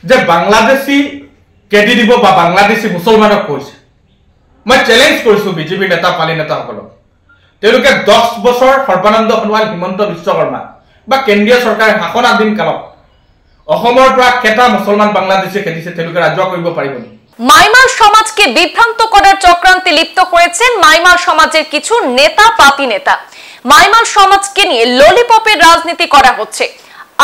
যে বাংলাদেশী কেদি দিব বা বাংলাদেশী মুছলমানক কৈছে মই চ্যালেঞ্জ কৰিছো বিজেপি নেতা পালি নেতাসকলক তেওঁলোকে 10 বছৰ সৰ্বানন্দ সোণোৱাল হিমন্ত বিশ্ব শৰ্মা বা কেন্দ্ৰীয় চৰকাৰে শাসনাধীন কালত অসমৰ পৰা কেটা মুছলমান বাংলাদেশী খেদিছে তেওঁলোকে ৰাজুৱা কৰিব পাৰিব নি মাইমার সমাজকে বিভ্রান্ত করার চক্রান্তে লিপ্ত হয়েছেন মাইমার সমাজের কিছু নেতা পাতি নেতা মাইমার সমাজকে নিয়ে ললিপপের রাজনীতি করা হচ্ছে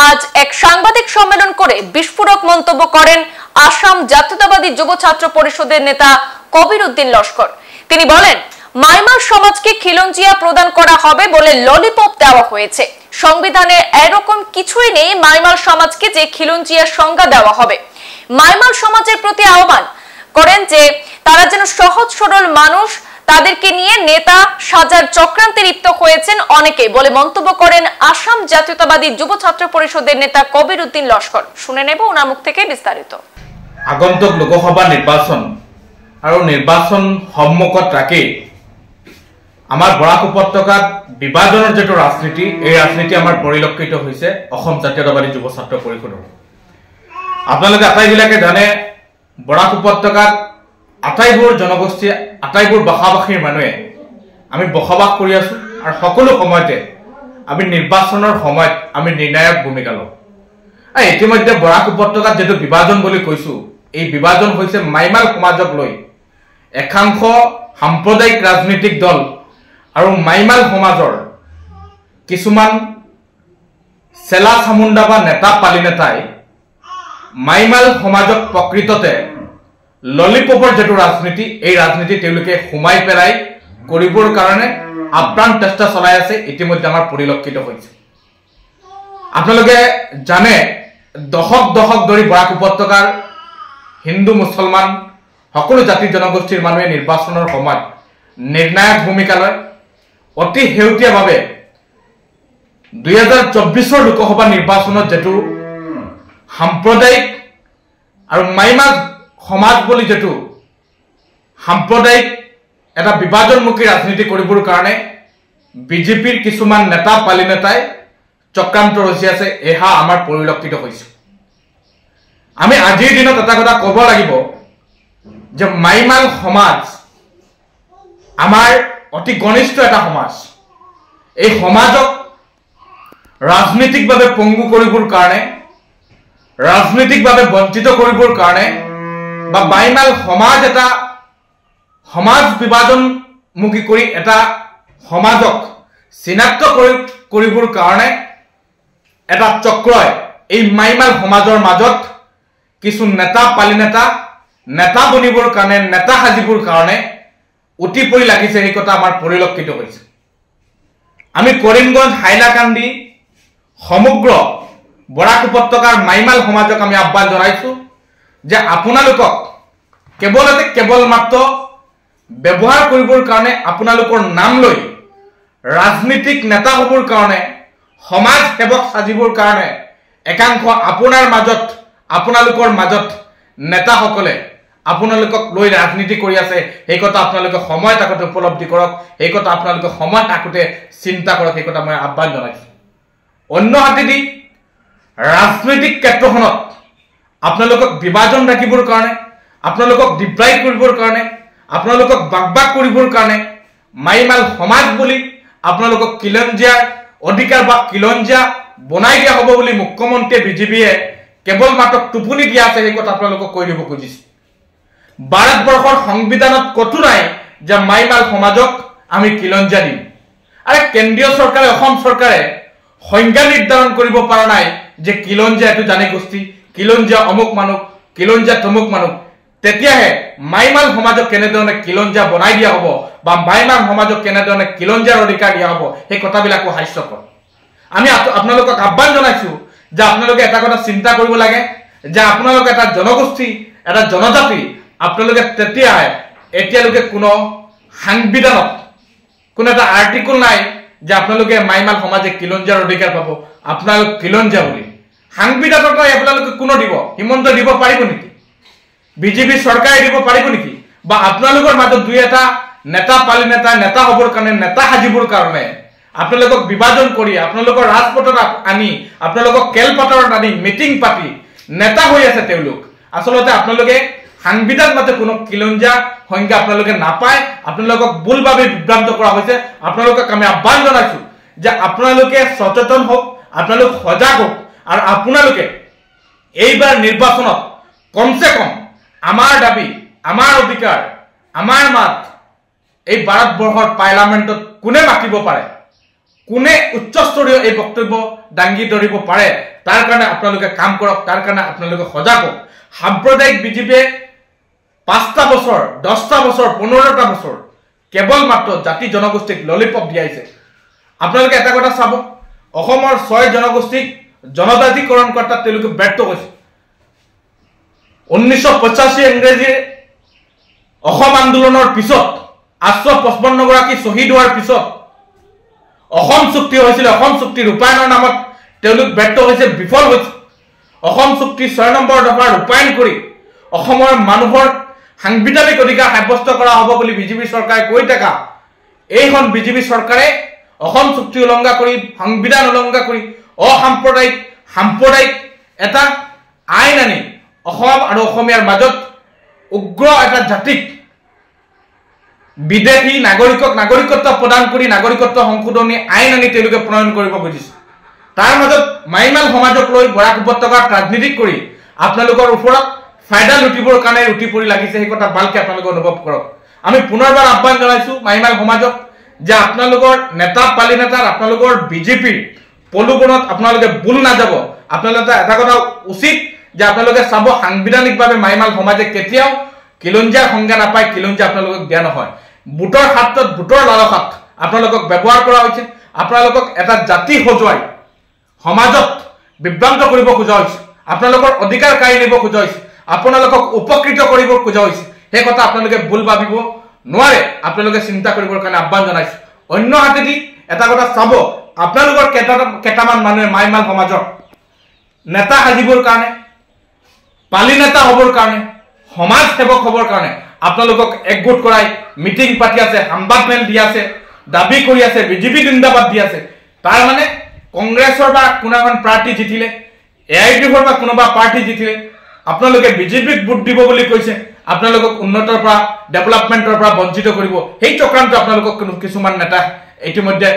আজ এক সাংবাদিক সম্মেলন করে বিস্ফোরক মন্তব্য করেন আসাম জাতীয়তাবাদী যুব ছাত্র পরিষদের নেতা কবির উদ্দিন লস্কর তিনি বলেন মাইমার সমাজকে খিলঞ্জিয়া প্রদান করা হবে বলে ললিপপ দেওয়া হয়েছে সংবিধানে এরকম কিছুই নেই মাইমার সমাজকে যে খিলঞ্জিয়া সংজ্ঞা দেওয়া হবে মাইমার সমাজের প্রতি আহ্বান করেন যে তারা যেন সহজ সরল মানুষ তাদেরকে নিয়ে নেতা সাজার চক্রান্তে লিপ্ত হয়েছেন অনেকে বলে মন্তব্য করেন আসাম জাতীয়তাবাদী যুব ছাত্র পরিষদের নেতা কবির উদ্দিন লস্কর শুনে নেব ওনার মুখ থেকে বিস্তারিত আগন্তুক লোকসভা নির্বাচন আর নির্বাচন সম্মুখত রাখি আমার বরাক উপত্যকাত বিভাজনের যে রাজনীতি এই রাজনীতি আমার পরিলক্ষিত হয়েছে অসম জাতীয়তাবাদী যুব ছাত্র পৰিষদৰ আপোনালোকে আটাইবিলাকে জানে বৰাক উপত্যকাত আটাইবোৰ জনগোষ্ঠী আটাইবোৰ ভাষা-ভাষীৰ মানুহে আমি বসবাস কৰি আছো আৰু সকলো সময়তে আমি নিৰ্বাচনৰ সময়ত আমি নিৰ্ণায়ক ভূমিকা লওঁ আৰু ইতিমধ্যে বৰাক উপত্যকাত যেটো বিভাজন বুলি কৈছো এই বিভাজন হৈছে মাইমাল সমাজক লৈ একাংশ সাম্প্ৰদায়িক ৰাজনৈতিক দল আৰু মাইমাল সমাজৰ কিছুমান চেলা চামুণ্ডা বা নেতা পালি নেতাই মাইমাল সমাজক প্ৰকৃততে ললিপপৰ যেটো ৰাজনীতি এই ৰাজনীতি তেওঁলোকে হুমাই পেলাই কৰিবৰ কাৰণে আপ্ৰাণ চেষ্টা চলাই আছে ইতিমধ্যে আমাৰ পৰিলক্ষিত হৈছে আপোনালোকে জানে দশক ধৰি বৰাক উপত্যকাৰ হিন্দু মুছলমান সকলো জাতি জনগোষ্ঠীৰ মানুহে নিৰ্বাচনৰ সময়ত নিৰ্ণায়ক ভূমিকা লয় অতি হেউটিয়াভাৱে 2024 লোকসভা নিৰ্বাচনত যেটো সাম্প্ৰদায়িক আৰু মাইমাল সমাজ বুলি যেটো সাম্প্ৰদায়িক এটা বিভাজনমুখী ৰাজনীতি কৰিবৰ কাৰণে বিজেপিৰ কিছুমান নেতা পালি নেতাই চক্ৰান্ত ৰচি আছে এহা আমাৰ পৰিলক্ষিত হৈছে আমি আজিৰ দিনত এটা কথা ক'ব লাগিব যে মাইমাল সমাজ আমাৰ অতি ঘনিষ্ঠ এটা সমাজ এই সমাজক ৰাজনৈতিকভাৱে পঙ্গু কৰিবৰ কাৰণে ৰাজনৈতিকভাৱে বঞ্চিত কৰিবৰ কাৰণে বা মাইমাল সমাজ এটা সমাজ বিভাজনমুখী কৰি এটা সমাজক চিনাক্ত কৰিবৰ কাৰণে এটা চক্ৰই এই মাইমাল সমাজৰ মাজত কিছু নেতা পালি নেতা বনিবৰ কাৰণে নেতা সাজিবৰ কাৰণে উঠি পৰি লাগিছে এই কথা আমাৰ পৰিলক্ষিত হৈছে আমি কৰিমগঞ্জ হাইলাকান্দি সমগ্ৰ বৰাক উপত্যকাৰ মাইমাল সমাজক আমি আহ্বান জনাইছো যে আপোনালোকক কেৱল মাত্ৰ ব্যৱহাৰ কৰিবৰ কাৰণে আপোনালোকৰ নাম লৈ ৰাজনীতিক নেতা হ'বৰ কাৰণে সমাজ সেৱক সাজিবৰ কাৰণে একাংশ আপোনালোকৰ মাজত নেতাসকলে আপোনালোকক লৈ ৰাজনীতি কৰি আছে এই কথা আপোনালোকে সময় থাকোতে উপলব্ধি কৰক এই কথা আপোনালোকে সময় থাকোতে চিন্তা কৰক এই কথা মই আহ্বান জনাইছো অন্য হাতেদি ৰাজনৈতিক ক্ষেত্ৰখনত আপোনালোকক বিভাজন ৰাখিবৰ কাৰণে আপোনালোকক ডিপ্ৰাইভ কৰিবৰ কাৰণে আপোনালোকক বাগবাগ কৰিবৰ কাৰণে মাইমাল সমাজ বুলি আপোনালোকক কিলঞ্জিয়া অধিকাৰ বা কিলঞ্জিয়া বনাই দিয়া হ'ব বুলি মুখ্যমন্ত্ৰী বিজেপিয়ে কেৱল মাত্ৰ টুপুনি দিয়া আছে এই কথা আপোনালোকক কৈ দিব খুজিছে ভাৰতবৰ্ষৰ সংবিধানত কতো নাই যে মাইমাল সমাজক আমি কিলঞ্জিয়া দিম আৰু কেন্দ্ৰীয় চৰকাৰে অসম চৰকাৰে সংজ্ঞা নিৰ্ধাৰণ কৰিব পৰা নাই যে কিলঞ্জিয়া এটো জানে গোষ্ঠী কিলঞ্জিয়া অমুক মানুহ কিলঞ্জিয়া তমুক মানুহ তেতিয়াহে মাইমাল সমাজক কেনেধৰণে কিলঞ্জিয়া বনাই দিয়া হ'ব বা মাইমাল সমাজক কেনেধৰণে কিলঞ্জিয়াৰ অধিকাৰ দিয়া হ'ব সেই কথাবিলাকো হাস্যকৰ আমি আপোনালোকক আহ্বান জনাইছো যে আপোনালোকে এটা কথা চিন্তা কৰিব লাগে যে আপোনালোক এটা জনগোষ্ঠী এটা জনজাতি আপোনালোকে তেতিয়াহে এতিয়ালৈকে কোনো সংবিধানত কোনো এটা আৰ্টিকল নাই যে আপোনালোকে মাইমাল সমাজে কিলঞ্জিয়াৰ অধিকাৰ পাব আপোনালোক কিলঞ্জিয়া বুলি সংবিধানত আপোনালোকে কোনো দিব হিমন্ত দিব পাৰিব নেকি বিজেপি চৰকাৰে দিব পাৰিব নেকি বা আপোনালোকৰ মাজত দুই এটা নেতা পালি নেতা হ'বৰ কাৰণে নেতা সাজিবৰ কাৰণে আপোনালোকক বিভাজন কৰি আপোনালোকৰ ৰাজপথত আনি আপোনালোকক কেলপাতৰত আনি মিটিং পাতি নেতা হৈ আছে তেওঁলোক আসলতে আপোনালোকে সাংবিধান মতে কোনো কিলঞ্জা সংজ্ঞা আপোনালোকে নাপায় আপোনালোকক ভুলভাৱে বিভ্ৰান্ত কৰা হৈছে আপোনালোকক আমি আহ্বান জনাইছো যে আপোনালোকে সচেতন হোক আপোনালোক সজাগ হোক আৰু আপোনালোকে এইবাৰ নিৰ্বাচনত কমসে কম আমাৰ দাবী আমাৰ অধিকাৰ আমাৰ মাত এই ভাৰতবৰ্ষৰ পাৰ্লামেণ্টত কোনে মাতিব পাৰে কোনে উচ্চস্তৰীয় এই বক্তব্য দাঙি ধৰিব পাৰে তাৰ কাৰণে আপোনালোকে কাম কৰক তাৰ কাৰণে আপোনালোকে সজাগ হোক সাম্প্ৰদায়িক বিজেপিয়ে 5টা বছৰ 10টা বছৰ 15টা বছৰ কেৱল মাত্ৰ জাতি জনগোষ্ঠীক ললিপপ দিয়াইছে আপোনালোকে এটা কথা চাব অসমৰ 6 জনগোষ্ঠীক জনজাতিকৰণ কৰাত তেওঁলোকে ব্যৰ্থ হৈছে 1985 ইংৰাজীৰ অসম আন্দোলনৰ পিছত 855 গৰাকী শহীদ হোৱাৰ পিছত অসম চুক্তি হৈছিল অসম চুক্তি ৰূপায়ণৰ নামত তেওঁলোক ব্যৰ্থ হৈছে বিফল হৈছে অসম চুক্তি 6 নম্বৰ দফা ৰূপায়ণ কৰি অসমৰ মানুহৰ সাংবিধানিক অধিকাৰ সাব্যস্ত কৰা হ'ব বুলি বিজেপি চৰকাৰে কৈ থকা এইখন বিজেপি চৰকাৰে অসম চুক্তি উলংঘা কৰি সংবিধান উলংঘা কৰি সাম্প্ৰদায়িক এটা আইন আনি অসম আৰু অসমীয়াৰ মাজত উগ্ৰ এটা জাতিক বিদেশী নাগৰিকত্ব প্ৰদান কৰি নাগৰিকত্ব সংশোধনী আইন আনি তেওঁলোকে প্ৰণয়ন কৰিব খুজিছে তাৰ মাজত মাইমাল সমাজক লৈ বৰাক উপত্যকাত ৰাজনীতি কৰি আপোনালোকৰ ওপৰত ফায়দা লুটিবৰ কাৰণে লুটি পৰি লাগিছে সেই কথা ভালকে আপোনালোকে অনুভৱ কৰক আমি পুনৰবাৰ আহ্বান জনাইছো মাইমাল সমাজক যে আপোনালোকৰ নেতা পালি নেতাৰ আপোনালোকৰ বিজেপিৰ পলুবনত আপোনালোকে ভুল নাযাব আপোনালোকে এটা কথা উচিত যে আপোনালোকে চাব সাংবিধানিকভাৱে মাইমাল সমাজে কেতিয়াও কিলঞ্জা সংজ্ঞা নাপায় কিলঞ্জা আপোনালোকক দিয়া নহয় বুটৰ হাতত বুটৰ লালসাত আপোনালোকক ব্যৱহাৰ কৰা হৈছে আপোনালোকক এটা জাতি সজুৱাই সমাজত বিভ্ৰান্ত কৰিব খোজা হৈছে আপোনালোকৰ অধিকাৰ কাঢ়ি নিব খোজা হৈছে আপোনালোকক উপকৃত কৰিব খোজা হৈছে সেই কথা আপোনালোকে ভুল ভাবিব নোৱাৰে আপোনালোকে চিন্তা কৰিবৰ কাৰণে আহ্বান জনাইছো অন্য হাতেদি এটা কথা চাব আপোনালোকৰ কেইটামান মানুহে মাইমাল সমাজৰ নেতা সাজিবৰ কাৰণে পালি নেতা হ'বৰ কাৰণে সমাজ সেৱক হ'বৰ কাৰণে আপোনালোকক একগোট কৰাই মিটিং পাতি আছে সংবাদমেল দি আছে দাবী কৰি আছে বিজেপি জিন্দাবাদ দি আছে তাৰ মানে কংগ্ৰেছৰ বা কোনোখন পাৰ্টি জিতিলে এআইডিএফৰ বা কোনোবা পাৰ্টি জিতিলে আপোনালোকে বিজেপিক ভোট দিব বুলি কৈছে আপোনালোকক উন্নতৰ পৰা ডেভেলপমেণ্টৰ পৰা বঞ্চিত কৰিব সেই চক্ৰান্ত আপোনালোকক কিছুমান নেতা ইতিমধ্যে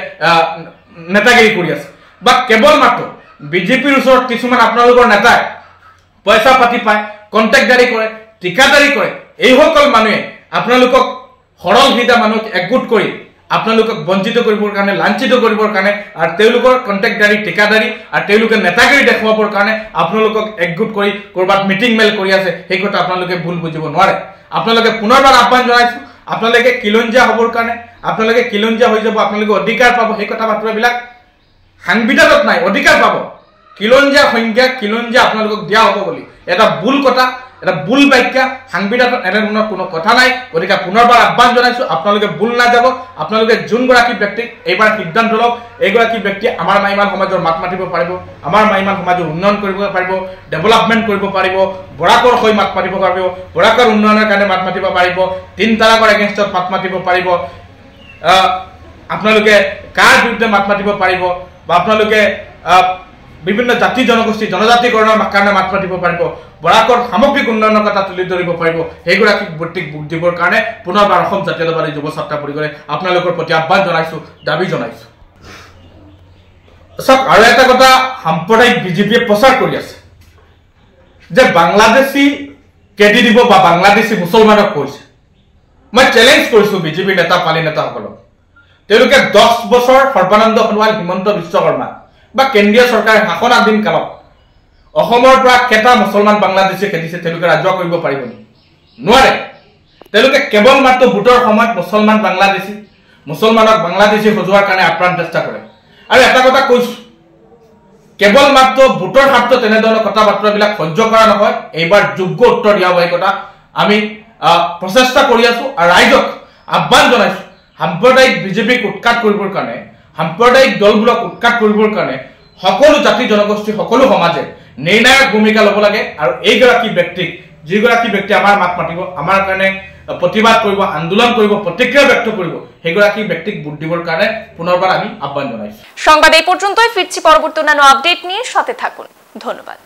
নেতাগিৰি কৰি আছে বা কেৱল মাত্ৰ বিজেপিৰ ওচৰত কিছুমান আপোনালোকৰ নেতাই পইচা পাতি পায় কণ্টেক্টদাৰী কৰে ঠিকাদাৰী কৰে এইসকল মানুহে আপোনালোকক সৰল হৃদয় মানুহক একগোট কৰি আপোনালোকক বঞ্চিত কৰিবৰ কাৰণে লাঞ্ছিত কৰিবৰ কাৰণে আৰু তেওঁলোকৰ কণ্টেক্টদাৰী ঠিকাদাৰী আৰু তেওঁলোকে নেতাগিৰি দেখুৱাবৰ কাৰণে আপোনালোকক একগোট কৰি কৰবাত মিটিং মেল কৰি আছে সেই কথা আপোনালোকে ভুল বুজিব নোৱাৰে আপোনালোকে পুনৰবাৰ আহ্বান জনাইছো আপোনালোকে কিলঞ্জা হ'বৰ কাৰণে আপোনালোকে কিলঞ্জা হৈ যাব আপোনালোকে অধিকাৰ পাব সেই কথা বাতৰাবিলাক সাংবিধানত নাই অধিকাৰ পাব কিলঞ্জা সংজ্ঞা কিলঞ্জা আপোনালোকক দিয়া হ'ব বুলি এটা ভুল কথা এটা ভুল ব্যাখ্যা সাংবিধানত এনেধৰণৰ কোনো কথা নাই গতিকে পুনৰবাৰ আহ্বান জনাইছো আপোনালোকে ভুল নাযাব আপোনালোকে যোনগৰাকী ব্যক্তিক এইবাৰ সিদ্ধান্ত লওক এইগৰাকী ব্যক্তি আমাৰ মাইমাল সমাজৰ মাত মাতিব পাৰিব আমাৰ মাইমাল সমাজৰ উন্নয়ন কৰিব পাৰিব ডেভেলপমেণ্ট কৰিব পাৰিব বৰাকৰ হৈ মাত মাতিব পাৰিব বৰাকৰ উন্নয়নৰ কাৰণে মাত মাতিব পাৰিব 3 তালাকৰ এগেইনষ্টত মাত মাতিব পাৰিব আপোনালোকে কাৰ বিৰুদ্ধে মাত মাতিব পাৰিব বা আপোনালোকে বিভিন্ন জাতি জনগোষ্ঠী জনজাতিকৰণৰ কাৰণে মাত মাতিব পাৰিব বৰাকৰ সামগ্ৰিক উন্নয়নৰ কথা তুলি ধৰিব পাৰিব সেইগৰাকী ব্যক্তিক ভোট দিবৰ কাৰণে পুনৰবাৰ অসম জাতীয়তাবাদী যুৱ ছাত্ৰ পৰিষদে আপোনালোকৰ প্ৰতি আহ্বান জনাইছো দাবী জনাইছো সব আৰু এটা কথা সাম্প্ৰদায়িক বিজেপিয়ে প্ৰচাৰ কৰি আছে যে বাংলাদেশী কেডি দিব বা বাংলাদেশী মুছলমানক কৈছে মই চ্যালেঞ্জ কৰিছো বিজেপি নেতা পালি নেতাসকলক তেওঁলোকে 10 বছৰ সৰ্বানন্দ সোণোৱাল হিমন্ত বিশ্ব শৰ্মা বা কেন্দ্ৰীয় চৰকাৰে শাসনাধীন কালত অসমৰ পৰা কেটা মুছলমান বাংলাদেশী খেদিছে তেওঁলোকে ৰাজুৱা কৰিব পাৰিব নোৱাৰে তেওঁলোকে কেৱল মাত্ৰ ভোটৰ সময়ত মুছলমানক বাংলাদেশী সজোৱাৰ কাৰণে আপ্ৰাণ চেষ্টা কৰে আৰু এটা কথা কৈছো কেৱল মাত্ৰ ভোটৰ স্বাৰ্থত তেনেধৰণৰ কথা বাৰ্তাবিলাক সহ্য কৰা নহয় এইবাৰ যোগ্য উত্তৰ দিয়া হ'ব এই কথা আমি প্ৰচেষ্টা কৰি আছো আৰু ৰাইজক আহ্বান জনাইছো সাম্প্ৰদায়িক বিজেপিক উৎখাত কৰিবৰ কাৰণে সাম্প্ৰদায়িক দলবোৰক উৎখাত কৰিবৰ কাৰণে সকলো জাতি জনগোষ্ঠী সকলো সমাজে নিৰ্ণায়ক ভূমিকা ল'ব লাগে আৰু এইগৰাকী ব্যক্তিক যিগৰাকী ব্যক্তি আমাৰ মাত মাতিব আমাৰ কাৰণে প্ৰতিবাদ কৰিব আন্দোলন কৰিব প্ৰতিক্ৰিয়া ব্যক্ত কৰিব সেইগৰাকী ব্যক্তিক ভোট দিবৰ কাৰণে পুনৰবাৰ আমি আহ্বান জনাইছো সংবাদ এই পৰ্যন্তই ফিৰছি পৰবৰ্তী অন্যান্য আপডেট নিয়ে সাথে থাকুন ধন্যবাদ।